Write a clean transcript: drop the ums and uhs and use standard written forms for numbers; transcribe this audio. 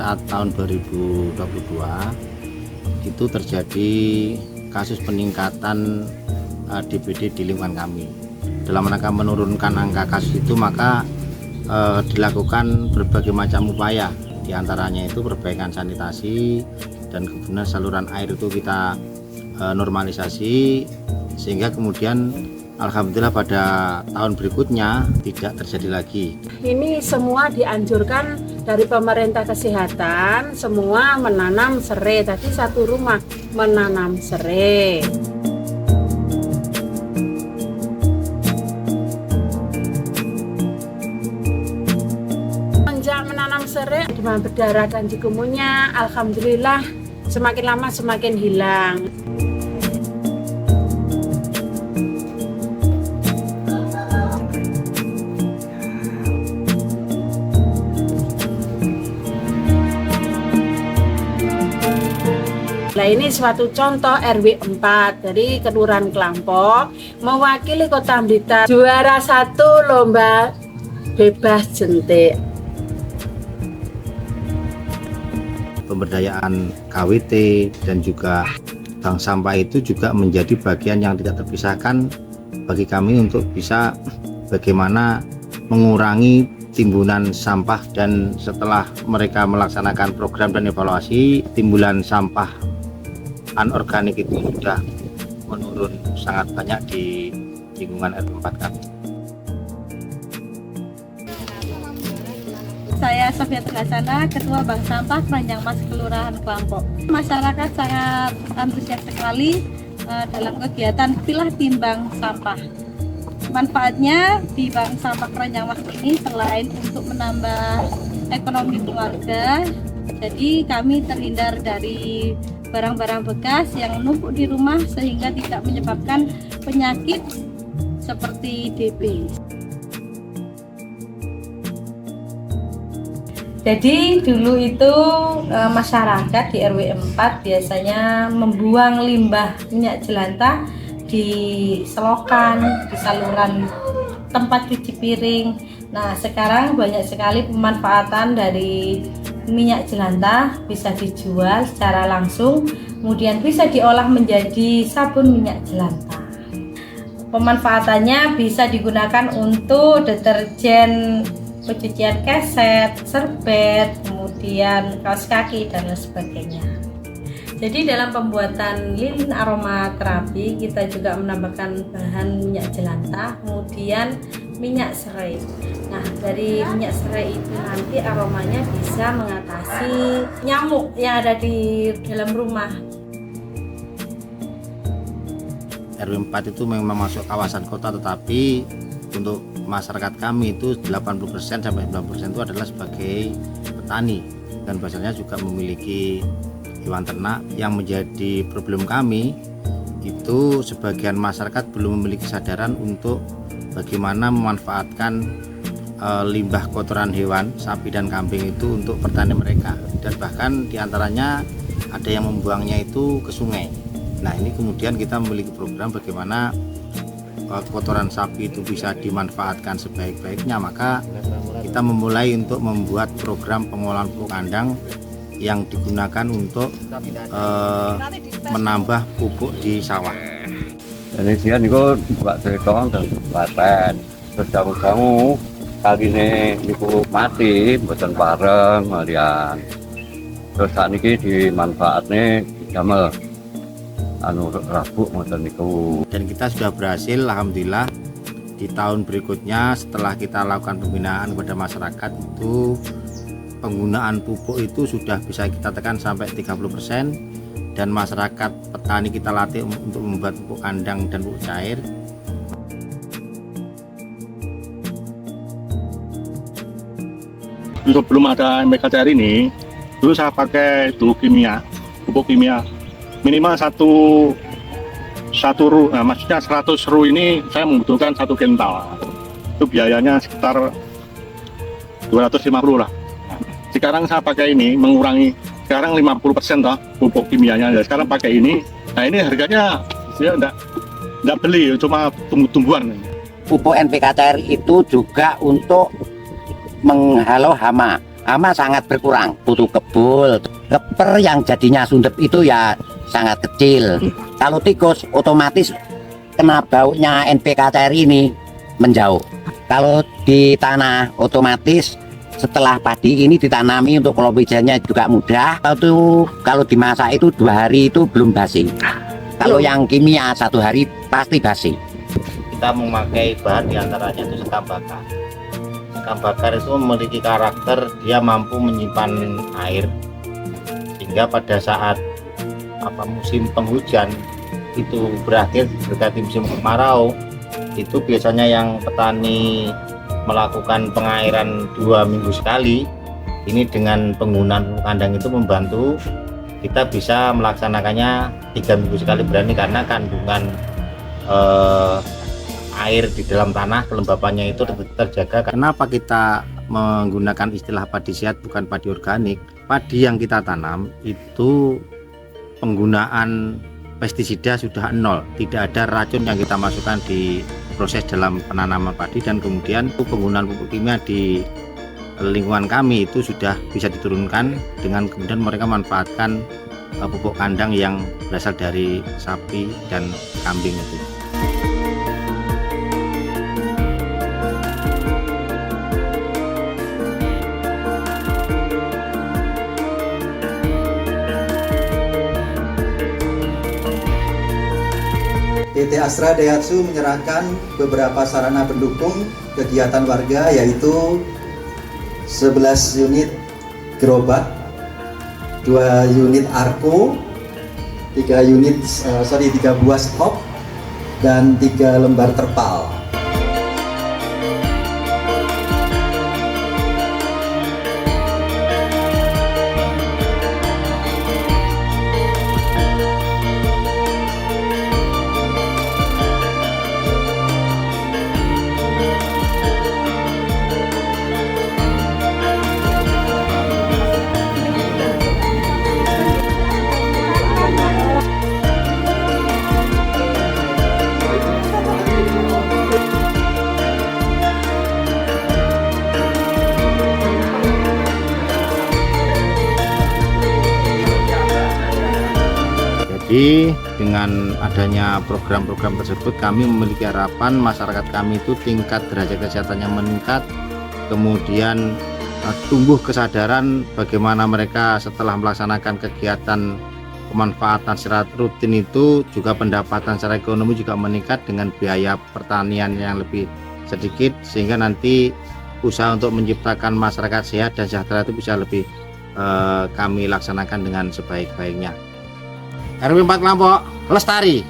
saat tahun 2022 itu terjadi kasus peningkatan DBD di lingkungan kami. Dalam rangka menurunkan angka kasus itu, maka dilakukan berbagai macam upaya, diantaranya itu perbaikan sanitasi dan kemudian saluran air itu kita normalisasi, sehingga kemudian alhamdulillah pada tahun berikutnya tidak terjadi lagi. Ini semua dianjurkan dari pemerintah kesehatan, semua menanam serai. Tadi satu rumah menanam serai. Sejak menanam serai, demam berdarah dan chikungunya alhamdulillah semakin lama semakin hilang. Nah, ini suatu contoh RW 4 dari Kelurahan Klampok mewakili Kota Blitar, juara 1 lomba bebas jentik. Pemberdayaan KWT dan juga bank sampah itu juga menjadi bagian yang tidak terpisahkan bagi kami untuk bisa bagaimana mengurangi timbunan sampah. Dan setelah mereka melaksanakan program dan evaluasi, timbunan sampah anorganik itu sudah menurun sangat banyak di lingkungan RW 4 kami. Saya Sofia Tergasana, Ketua Bank Sampah Keranjang Mas Kelurahan Klampok. Masyarakat sangat antusias sekali dalam kegiatan pilah timbang sampah. Manfaatnya di Bank Sampah Keranjang Mas ini selain untuk menambah ekonomi keluarga, jadi kami terhindar dari barang-barang bekas yang numpuk di rumah sehingga tidak menyebabkan penyakit seperti DB. Jadi dulu itu masyarakat di RW 4 biasanya membuang limbah minyak jelantah di selokan, di saluran tempat cuci piring. Nah, sekarang banyak sekali pemanfaatan dari minyak jelantah, bisa dijual secara langsung, kemudian bisa diolah menjadi sabun minyak jelantah. Pemanfaatannya bisa digunakan untuk deterjen pencucian keset, serbet, kemudian kaos kaki dan lain sebagainya. Jadi dalam pembuatan lilin aromaterapi kita juga menambahkan bahan minyak jelantah, kemudian minyak serai. Nah, dari minyak serai itu nanti aromanya bisa mengatasi nyamuk yang ada di dalam rumah. RW 4 itu memang masuk kawasan kota, tetapi untuk masyarakat kami itu 80% sampai 90% itu adalah sebagai petani, dan biasanya juga memiliki hewan ternak. Yang menjadi problem kami itu sebagian masyarakat belum memiliki kesadaran untuk bagaimana memanfaatkan limbah kotoran hewan sapi dan kambing itu untuk pertanian mereka, dan bahkan diantaranya ada yang membuangnya itu ke sungai. Nah, ini kemudian kita memiliki program bagaimana kotoran sapi itu bisa dimanfaatkan sebaik-baiknya. Maka kita memulai untuk membuat program pengolahan pupuk kandang yang digunakan untuk menambah pupuk di sawah. Jadi dia niku buat cerita dan paten, terus kamu kali ini niku mati, buatan bareng kalian. Terus saat ini dimanfaatnya damel rabuk ngoten niku. Dan kita sudah berhasil alhamdulillah di tahun berikutnya setelah kita lakukan pembinaan kepada masyarakat itu penggunaan pupuk itu sudah bisa kita tekan sampai 30%, dan masyarakat petani kita latih untuk membuat pupuk kandang dan pupuk cair. Sebelum ada MPK cair ini, dulu saya pakai pupuk kimia minimal satu ru, maksudnya 100 ru ini saya membutuhkan 1 kental. Itu biayanya sekitar 250 lah. Sekarang saya pakai ini mengurangi, sekarang 50% toh pupuk kimianya. Ya, sekarang pakai ini. Nah, ini harganya ya enggak beli, cuma tumbuh-tumbuhan. Pupuk NPK cair itu juga untuk menghalau hama amat sangat berkurang. Putu kebul, keper yang jadinya sundep itu ya sangat kecil. Kalau tikus otomatis kena baunya NPK cair ini menjauh. Kalau di tanah otomatis setelah padi ini ditanami untuk pengobatan juga mudah. Kalau dimasak itu 2 hari itu belum basi. Kalau yang kimia 1 hari pasti basi. Kita memakai bahan diantaranya itu sekam bakar. Sekam bakar itu memiliki karakter dia mampu menyimpan air sehingga pada saat musim penghujan itu berakhir berganti musim kemarau, itu biasanya yang petani melakukan pengairan 2 minggu sekali. Ini dengan penggunaan pupuk kandang itu membantu kita bisa melaksanakannya 3 minggu sekali, berani karena kandungan air di dalam tanah, kelembapannya itu terjaga. Kenapa kita menggunakan istilah padi sehat bukan padi organik? Padi yang kita tanam itu penggunaan pestisida sudah 0, tidak ada racun yang kita masukkan di proses dalam penanaman padi, dan kemudian penggunaan pupuk kimia di lingkungan kami itu sudah bisa diturunkan dengan kemudian mereka manfaatkan pupuk kandang yang berasal dari sapi dan kambing itu. PT Astra Daihatsu menyerahkan beberapa sarana pendukung kegiatan warga, yaitu 11 unit gerobak, 2 unit arko, 3 buah stok, dan 3 lembar terpal. Jadi dengan adanya program-program tersebut kami memiliki harapan masyarakat kami itu tingkat derajat kesehatannya meningkat, kemudian tumbuh kesadaran bagaimana mereka setelah melaksanakan kegiatan pemanfaatan secara rutin itu juga pendapatan secara ekonomi juga meningkat dengan biaya pertanian yang lebih sedikit, sehingga nanti usaha untuk menciptakan masyarakat sehat dan sejahtera itu bisa lebih kami laksanakan dengan sebaik-baiknya. RW 4 Klampok lestari.